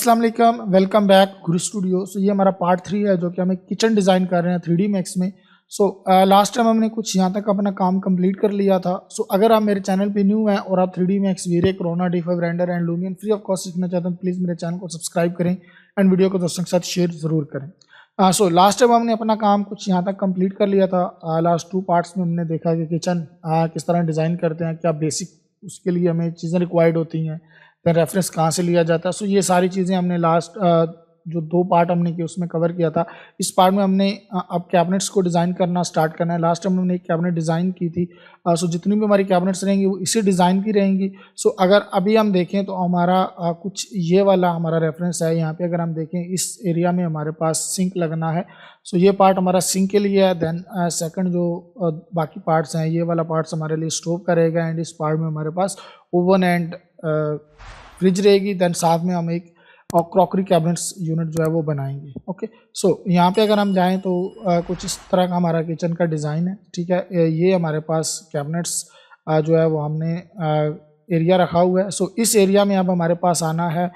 अस्सलाम वालेकुम, welcome back गुरु studio. सो ये हमारा पार्ट 3 है जो कि हमें किचन डिज़ाइन कर रहे हैं 3D मैक्स में। लास्ट टाइम हमने कुछ यहाँ तक अपना काम कंप्लीट कर लिया था। अगर आप मेरे चैनल पे न्यू हैं और आप 3D Max, VRay, Corona, D5 render and Lumion free of cost सीखना चाहते हैं, प्लीज़ मेरे चैनल को सब्सक्राइब करें एंड वीडियो को दोस्तों के साथ शेयर ज़रूर करें। लास्ट टाइम हमने अपना काम कुछ यहाँ तक कंप्लीट कर लिया था। लास्ट 2 पार्ट्स में हमने देखा कि किचन किस तरह डिज़ाइन करते हैं, क्या बेसिक उसके लिए हमें चीज़ें रिक्वायर्ड होती हैं, फिर रेफरेंस कहाँ से लिया जाता है। ये सारी चीज़ें हमने लास्ट जो 2 पार्ट हमने किए उसमें कवर किया था। इस पार्ट में हमने अब कैबिनेट्स को डिज़ाइन करना स्टार्ट करना है। लास्ट टाइम हमने एक कैबिनेट डिज़ाइन की थी। जितनी भी हमारी कैबिनेट्स रहेंगी वो इसी डिज़ाइन की रहेंगी। अगर अभी हम देखें तो हमारा कुछ ये वाला हमारा रेफरेंस है। यहाँ पे अगर हम देखें इस एरिया में हमारे पास सिंक लगना है। ये पार्ट हमारा सिंक के लिए है। देन सेकंड जो बाकी पार्ट्स हैं, ये वाला पार्ट्स हमारे लिए स्टोव का रहेगा एंड इस पार्ट में हमारे पास ओवन एंड फ्रिज रहेगी। देन साथ में हम एक और क्रॉकरी कैबिनेट्स यूनिट जो है वो बनाएंगे। ओके, यहाँ पे अगर हम जाएं तो कुछ इस तरह का हमारा किचन का डिज़ाइन है। ठीक है, ये हमारे पास कैबिनेट्स जो है वो हमने एरिया रखा हुआ है। इस एरिया में अब हमारे पास आना है।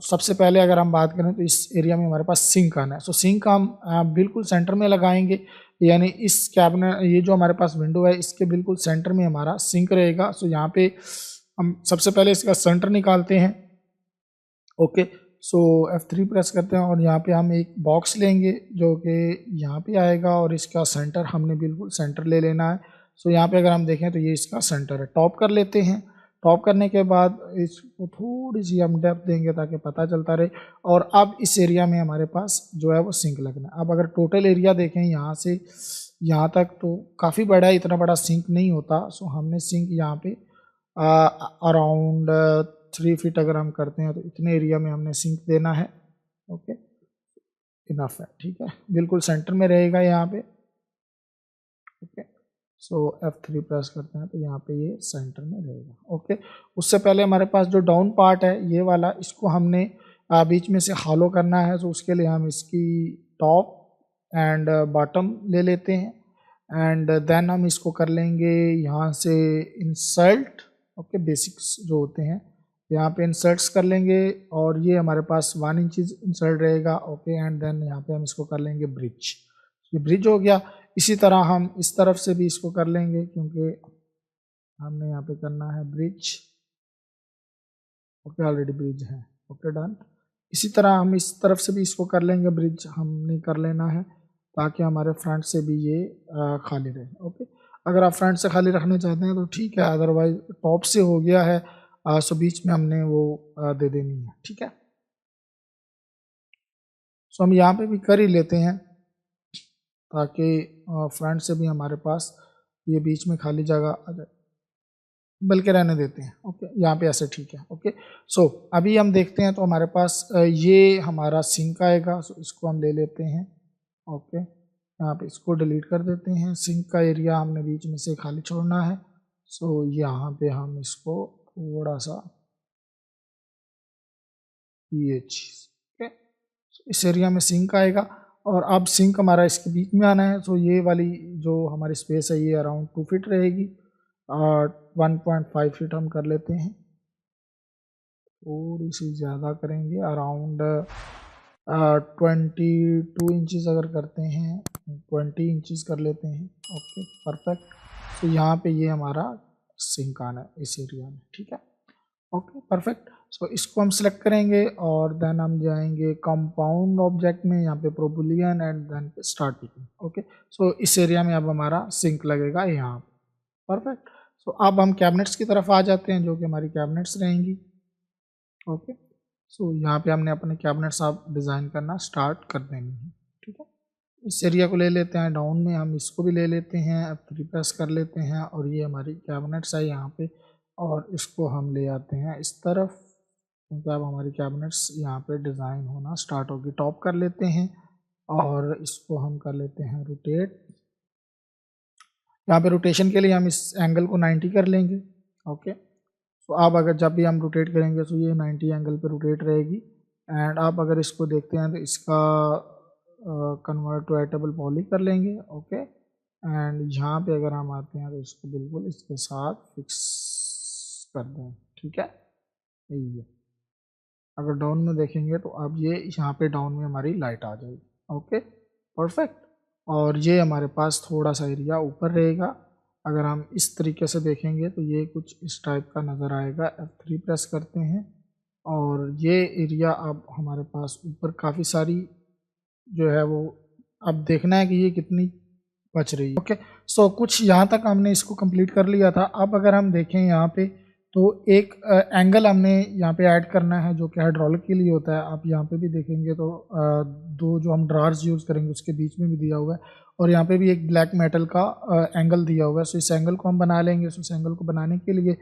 सबसे पहले अगर हम बात करें तो इस एरिया में हमारे पास सिंक आना है। सिंक हम बिल्कुल सेंटर में लगाएंगे, यानी इस कैबिनेट, ये जो हमारे पास विंडो है इसके बिल्कुल सेंटर में हमारा सिंक रहेगा। यहाँ पे हम सबसे पहले इसका सेंटर निकालते हैं। ओके, F3 प्रेस करते हैं और यहाँ पे हम एक बॉक्स लेंगे जो कि यहाँ पे आएगा और इसका सेंटर हमने बिल्कुल सेंटर ले लेना है। यहाँ पे अगर हम देखें तो ये इसका सेंटर है। टॉप कर लेते हैं। टॉप करने के बाद इसको थोड़ी सी हम डेप्थ देंगे ताकि पता चलता रहे। और अब इस एरिया में हमारे पास जो है वो सिंक लगना है। अब अगर टोटल एरिया देखें यहाँ से यहाँ तक तो काफ़ी बड़ा है, इतना बड़ा सिंक नहीं होता। हमने सिंक यहाँ पे अराउंड 3 फीट अगर हम करते हैं तो इतने एरिया में हमने सिंक देना है। ओके, इनफ है। ठीक है, बिल्कुल सेंटर में रहेगा यहाँ पे। ओके, F3 प्रेस करते हैं तो यहाँ पे ये सेंटर में रहेगा। ओके, उससे पहले हमारे पास जो डाउन पार्ट है ये वाला, इसको हमने बीच में से हॉलो करना है। उसके लिए हम इसकी टॉप एंड बॉटम ले लेते हैं एंड देन हम इसको कर लेंगे यहाँ से इंसर्ट। ओके, बेसिक्स जो होते हैं यहाँ पे इंसर्ट्स कर लेंगे और ये हमारे पास 1 इंच इंसर्ट रहेगा। ओके, एंड देन यहाँ पे हम इसको कर लेंगे ब्रिज। ये ब्रिज हो गया। इसी तरह हम इस तरफ से भी इसको कर लेंगे क्योंकि हमने यहाँ पे करना है ब्रिज। ओके, ऑलरेडी ब्रिज है। Okay, done. इसी तरह हम इस तरफ से भी इसको कर लेंगे, ब्रिज हमने कर लेना है ताकि हमारे फ्रंट से भी ये खाली रहे। ओके, अगर आप फ्रंट से खाली रखना चाहते हैं तो ठीक है, अदरवाइज टॉप से हो गया है। बीच में हमने वो दे देनी है। ठीक है, हम यहाँ पे भी कर ही लेते हैं ताकि फ्रंट से भी हमारे पास ये बीच में खाली जगह आ जाए, बल्कि रहने देते हैं। ओके, यहाँ पे ऐसे ठीक है। ओके, अभी हम देखते हैं तो हमारे पास ये हमारा सिंक आएगा। इसको हम ले लेते हैं। ओके, यहाँ पे इसको डिलीट कर देते हैं। सिंक का एरिया हमने बीच में से खाली छोड़ना है। यहाँ पे हम इसको थोड़ा सा ये चीज़, ओके, इस एरिया में सिंक आएगा और अब सिंक हमारा इसके बीच में आना है। ये वाली जो हमारी स्पेस है ये अराउंड 2 फीट रहेगी और 1.5 फीट हम कर लेते हैं। थोड़ी सी ज़्यादा करेंगे, अराउंड 22 इंचज़ अगर करते हैं, 20 इंचज़ कर लेते हैं। Okay, perfect. यहाँ पे ये हमारा सिंक आना है इस एरिया में। ठीक है, ओके, परफेक्ट। इसको हम सेलेक्ट करेंगे और देन हम जाएंगे कंपाउंड ऑब्जेक्ट में, यहाँ पे ProBoolean and then start picking. Okay, इस एरिया में अब हमारा सिंक लगेगा यहाँ। परफेक्ट। अब हम कैबिनेट्स की तरफ आ जाते हैं जो कि हमारी कैबिनेट्स रहेंगी। ओके, यहाँ पे हमने अपने कैबिनेट्स आप डिज़ाइन करना स्टार्ट कर देंगे। ठीक है, इस एरिया को ले लेते हैं डाउन में, हम इसको भी ले लेते हैं। अब प्रेस कर लेते हैं और ये हमारी कैबिनेट्स है यहाँ पे, और इसको हम ले आते हैं इस तरफ क्योंकि अब हमारी कैबिनेट्स यहाँ पे डिज़ाइन होना स्टार्ट होगी। टॉप कर लेते हैं और इसको हम कर लेते हैं रोटेट। यहाँ पे रोटेशन के लिए हम इस एंगल को 90 कर लेंगे। ओके, अब अगर जब भी हम रोटेट करेंगे तो ये 90 एंगल पे रोटेट रहेगी। एंड आप अगर इसको देखते हैं तो इसका कन्वर्ट टू एटेबल पॉली कर लेंगे। ओके, एंड यहाँ पे अगर हम आते हैं तो इसको बिल्कुल इसके साथ फिक्स कर दें। ठीक है, यही है। अगर डाउन में देखेंगे तो अब ये यहाँ पे डाउन में हमारी लाइट आ जाएगी। Okay, perfect. और ये हमारे पास थोड़ा सा एरिया ऊपर रहेगा। अगर हम इस तरीके से देखेंगे तो ये कुछ इस टाइप का नज़र आएगा। F3 प्रेस करते हैं और ये एरिया अब हमारे पास ऊपर काफ़ी सारी जो है वो अब देखना है कि ये कितनी बच रही है। ओके, सो कुछ यहाँ तक हमने इसको कंप्लीट कर लिया था। अब अगर हम देखें यहाँ पे तो एक एंगल हमने यहाँ पे ऐड करना है जो कि हाइड्रोलिक के लिए होता है। आप यहाँ पे भी देखेंगे तो दो जो हम ड्रार्स यूज़ करेंगे उसके बीच में भी दिया हुआ है और यहाँ पे भी एक ब्लैक मेटल का एंगल दिया हुआ है। सो इस एंगल को हम बना लेंगे। सो इस एंगल को बनाने के लिए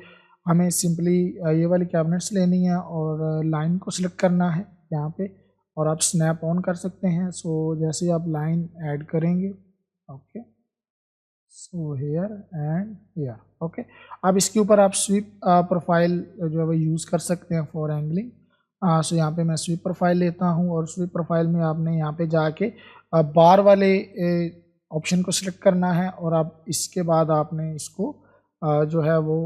हमें सिंपली ये वाली कैबिनेट्स लेनी है और लाइन को सिलेक्ट करना है यहाँ पे और आप स्नैप ऑन कर सकते हैं। सो जैसे ही आप लाइन ऐड करेंगे, okay, so here and here, okay. अब इसके ऊपर आप स्वीप प्रोफाइल जो है वो यूज़ कर सकते हैं फॉर एंगलिंग। सो यहाँ पे मैं स्वीप प्रोफाइल लेता हूँ और स्वीप प्रोफाइल में आपने यहाँ पे जाके बार वाले ऑप्शन को सिलेक्ट करना है और आप इसके बाद आपने इसको जो है वो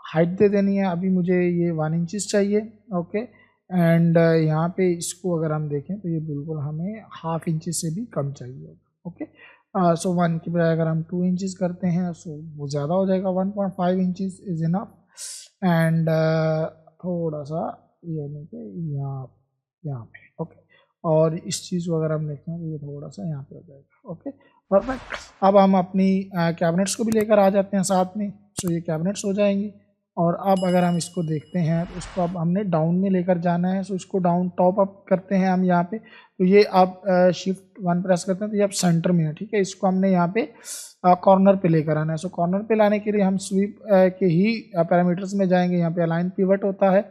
हाइट दे देनी है। अभी मुझे ये 1 इंचज़ चाहिए, ओके। एंड यहाँ पे इसको अगर हम देखें तो ये बिल्कुल हमें ½ इंच से भी कम चाहिए, ओके। सो 1 की बजाय अगर हम 2 इंचज़ करते हैं सो वो ज़्यादा हो जाएगा। 1.5 इंचज़ इज़ इनफ। एंड थोड़ा सा यानी कि यहाँ पे, ओके। और इस चीज़ को अगर हम देखते हैं तो ये थोड़ा सा यहाँ पे हो जाएगा, ओके, परफेक्ट। अब हम अपनी कैबिनेट्स को भी लेकर आ जाते हैं साथ में। सो ये कैबिनेट्स हो जाएंगी और अब अगर हम इसको देखते हैं तो इसको अब हमने डाउन में लेकर जाना है। सो इसको डाउन टॉप अप करते हैं हम यहाँ पे। तो ये आप शिफ्ट 1 प्रेस करते हैं तो ये अब सेंटर में है, ठीक है। इसको हमने यहाँ पे कॉर्नर पे लेकर आना है। सो कॉर्नर पे लाने के लिए हम स्वीप के ही पैरामीटर्स में जाएंगे। यहाँ पे अलाइन पिवट होता है।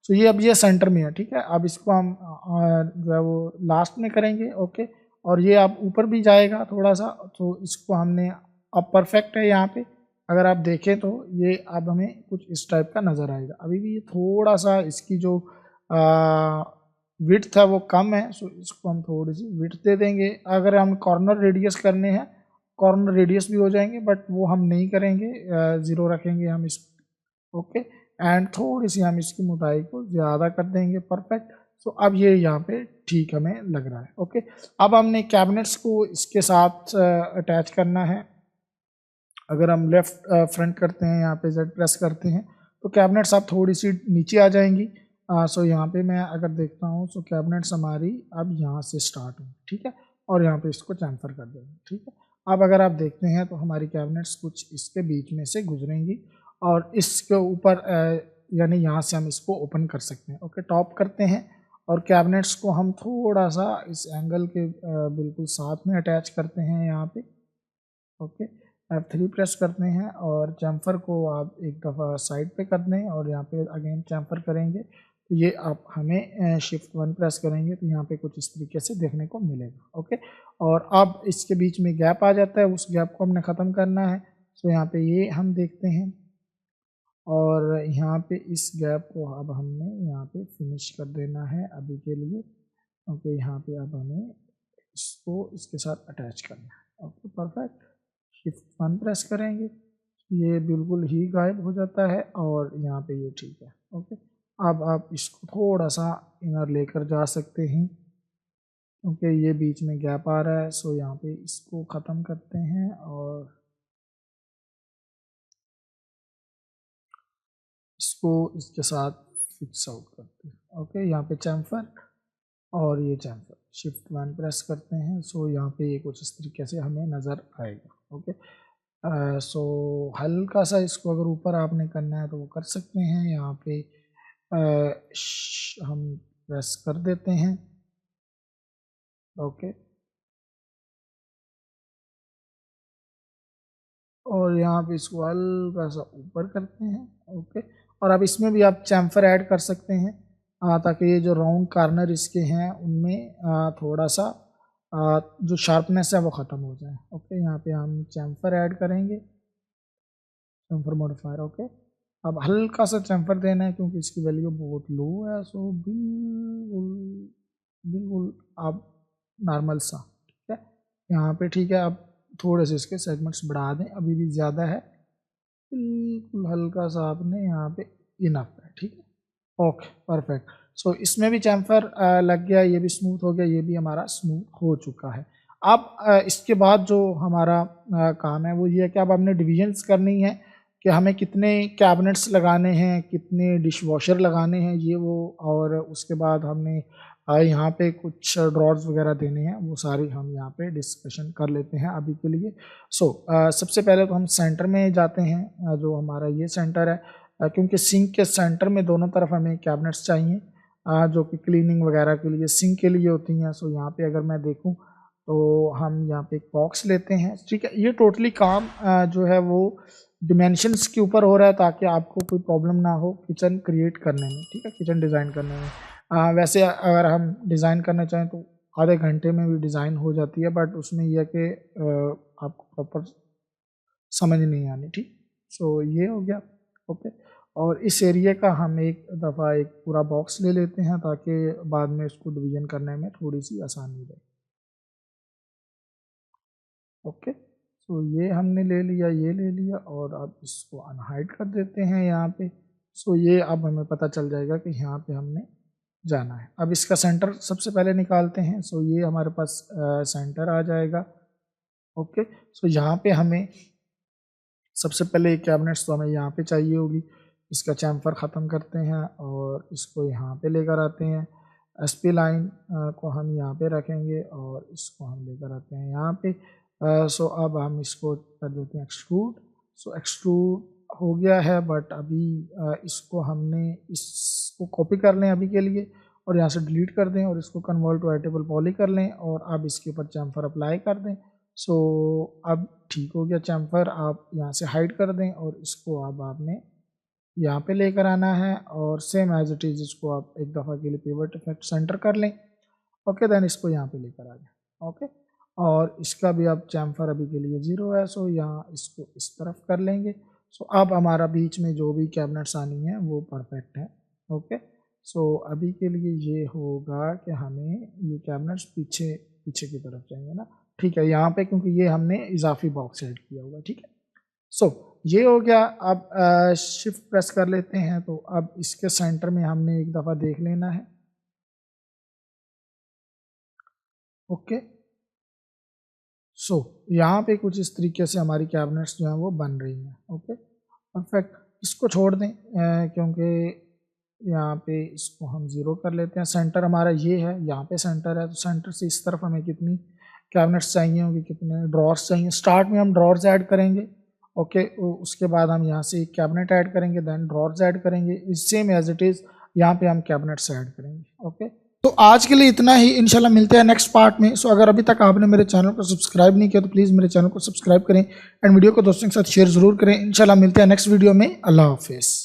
सो ये अब ये सेंटर में है, ठीक है। अब इसको हम जो है वो लास्ट में करेंगे, ओके। और ये अब ऊपर भी जाएगा थोड़ा सा, तो इसको हमने अब परफेक्ट है यहाँ पे। अगर आप देखें तो ये अब हमें कुछ इस टाइप का नज़र आएगा। अभी भी ये थोड़ा सा इसकी जो विड्थ है वो कम है। सो इसको हम थोड़ी सी विड्थ दे देंगे। अगर हम कॉर्नर रेडियस करने हैं, कॉर्नर रेडियस भी हो जाएंगे, बट वो हम नहीं करेंगे, 0 रखेंगे हम इसको, ओके। एंड थोड़ी सी हम इसकी मोटाई को ज़्यादा कर देंगे, परफेक्ट। सो अब ये यहाँ पे ठीक हमें लग रहा है, ओके। अब हमने कैबिनेट्स को इसके साथ अटैच करना है। अगर हम लेफ़्ट फ्रंट करते हैं, यहाँ पे Z प्रेस करते हैं तो कैबिनेट्स आप थोड़ी सी नीचे आ जाएंगी। सो यहाँ पे मैं अगर देखता हूँ सो कैबिनेट्स हमारी अब यहाँ से स्टार्ट हुई, ठीक है। और यहाँ पे इसको चैम्फर कर देंगे, ठीक है। अब अगर आप देखते हैं तो हमारी कैबिनेट्स कुछ इसके बीच में से गुजरेंगी और इसके ऊपर यानी यहाँ से हम इसको ओपन कर सकते हैं, ओके। टॉप करते हैं और कैबिनेट्स को हम थोड़ा सा इस एंगल के बिल्कुल साथ में अटैच करते हैं यहाँ पे, ओके। F3 प्रेस करते हैं और चैम्फर को आप एक दफ़ा साइड पे कर दें और यहाँ पे अगेन चैम्फर करेंगे तो ये आप हमें शिफ्ट 1 प्रेस करेंगे तो यहाँ पे कुछ इस तरीके से देखने को मिलेगा, ओके। और अब इसके बीच में गैप आ जाता है, उस गैप को हमने ख़त्म करना है। तो यहाँ पे ये हम देखते हैं और यहाँ पे इस गैप को अब हमने यहाँ पे फिनिश कर देना है अभी के लिए, ओके। यहाँ पे अब हमें इसको इसके साथ अटैच करना है, ओके, परफेक्ट। शिफ्ट 1 प्रेस करेंगे, ये बिल्कुल ही गायब हो जाता है और यहाँ पे ये ठीक है, ओके। अब आप इसको थोड़ा सा इनर लेकर जा सकते हैं, ओके। ये बीच में गैप आ रहा है, सो यहाँ पे इसको ख़त्म करते हैं और इसको इसके साथ फिक्स आउट करते हैं, ओके। यहाँ पे चैम्फर और ये चैम्फर, शिफ्ट 1 प्रेस करते हैं। सो यहाँ पे ये कुछ इस तरीके से हमें नज़र आएगा, ओके। सो हल्का सा इसको अगर ऊपर आपने करना है तो वो कर सकते हैं। यहाँ पे हम प्रेस कर देते हैं, ओके। और यहाँ पे इसको हल्का सा ऊपर करते हैं, ओके। और अब इसमें भी आप चैम्फर ऐड कर सकते हैं ताकि ये जो राउंड कॉर्नर इसके हैं उनमें थोड़ा सा जो शार्पनेस है वो ख़त्म हो जाए, ओके। यहाँ पे हम चैम्फर ऐड करेंगे, चैम्फर मॉडिफायर, ओके। अब हल्का सा चैम्फर देना है क्योंकि इसकी वैल्यू बहुत लो है। सो बिल्कुल बिल्कुल आप नॉर्मल सा, ठीक है, यहाँ पे ठीक है। अब थोड़े से इसके सेगमेंट्स बढ़ा दें, अभी भी ज़्यादा है, बिल्कुल हल्का सा आपने यहाँ पे इनफ है, ठीक है। Okay perfect. सो इसमें भी चैम्फर लग गया, ये भी स्मूथ हो गया, ये भी हमारा स्मूथ हो चुका है। अब इसके बाद जो हमारा काम है वो ये है कि अब हमने डिविजन्स करनी है कि हमें कितने कैबिनेट्स लगाने हैं, कितने डिश वॉशर लगाने हैं, ये वो, और उसके बाद हमने यहाँ पे कुछ ड्रॉर्स वगैरह देने हैं, वो सारी हम यहाँ पे डिस्कशन कर लेते हैं अभी के लिए। सो सबसे पहले तो हम सेंटर में जाते हैं, जो हमारा ये सेंटर है, क्योंकि सिंक के सेंटर में दोनों तरफ हमें कैबिनेट्स चाहिए, जो कि क्लीनिंग वगैरह के लिए सिंक के लिए होती हैं। सो यहाँ पे अगर मैं देखूँ तो हम यहाँ पे एक बॉक्स लेते हैं, ठीक है। ये टोटली काम जो है वो डिमेंशंस के ऊपर हो रहा है, ताकि आपको कोई प्रॉब्लम ना हो किचन क्रिएट करने में, ठीक है, किचन डिज़ाइन करने में। वैसे अगर हम डिज़ाइन करना चाहें तो आधे घंटे में भी डिज़ाइन हो जाती है, बट उसमें यह है कि आपको प्रॉपर समझ नहीं आनी, ठीक। सो ये हो गया, ओके। और इस एरिया का हम एक दफ़ा एक पूरा बॉक्स ले लेते हैं, ताकि बाद में इसको डिवीजन करने में थोड़ी सी आसानी रहे, ओके। सो ये हमने ले लिया, ये ले लिया, और अब इसको अनहाइड कर देते हैं यहाँ पे। सो ये अब हमें पता चल जाएगा कि यहाँ पे हमने जाना है। अब इसका सेंटर सबसे पहले निकालते हैं। सो ये हमारे पास सेंटर आ जाएगा, ओके। सो यहाँ पे हमें सबसे पहले कैबिनेट्स तो हमें यहाँ पे चाहिए होगी, इसका चैम्फर ख़त्म करते हैं और इसको यहाँ पे लेकर आते हैं। एसपी लाइन को हम यहाँ पे रखेंगे और इसको हम लेकर आते हैं यहाँ पे। सो अब हम इसको कर देते हैं एक्सट्रूड। सो एक्सट्रूड हो गया है, बट अभी इसको हमने इसको कॉपी कर लें अभी के लिए, और यहाँ से डिलीट कर दें और इसको कन्वर्ट टू एडिटेबल पॉली कर लें, और अब इसके ऊपर चैम्फर अप्लाई कर दें। सो अब ठीक हो गया चैम्फर, आप यहाँ से हाइड कर दें और इसको अब आपने यहाँ पे लेकर आना है, और सेम एज इट इज़ इसको आप एक दफ़ा के लिए पिवट इफेक्ट सेंटर कर लें, ओके। देन इसको यहाँ पे लेकर आ जाए, ओके। और इसका भी अब चैम्फर अभी के लिए 0 है, सो यहाँ इसको इस तरफ कर लेंगे। सो अब हमारा बीच में जो भी कैबिनेट्स आनी है वो परफेक्ट है, ओके। सो अभी के लिए ये होगा कि हमें ये कैबिनेट्स पीछे पीछे की तरफ चाहिए ना, ठीक है, यहाँ पे, क्योंकि ये हमने इजाफी बॉक्स ऐड किया होगा, ठीक है। सो ये हो गया। अब शिफ्ट प्रेस कर लेते हैं, तो अब इसके सेंटर में हमने एक दफ़ा देख लेना है, ओके। सो यहाँ पे कुछ इस तरीके से हमारी कैबिनेट्स जो हैं वो बन रही हैं, ओके परफेक्ट। इसको छोड़ दें, क्योंकि यहाँ पे इसको हम 0 कर लेते हैं। सेंटर हमारा ये है, यहाँ पे सेंटर है, तो सेंटर से इस तरफ हमें कितनी कैबिनेट्स चाहिए होंगी, कितने ड्रॉर्स चाहिए। स्टार्ट में हम ड्रॉर्स ऐड करेंगे, ओके। उसके बाद हम यहाँ से एक कैबिनेट ऐड करेंगे, देन ड्रॉर्स ऐड करेंगे, सेम एज इट इज़ यहाँ पे हम कैबिनेट्स ऐड करेंगे, ओके। तो आज के लिए इतना ही, इंशाल्लाह मिलते हैं नेक्स्ट पार्ट में। सो अगर अभी तक आपने मेरे चैनल को सब्सक्राइब नहीं किया तो प्लीज़ मेरे चैनल को सब्सक्राइब करें एंड वीडियो को दोस्तों के साथ शेयर ज़रूर करें। इंशाल्लाह मिलते हैं नेक्स्ट वीडियो में। अल्लाह हाफिज़।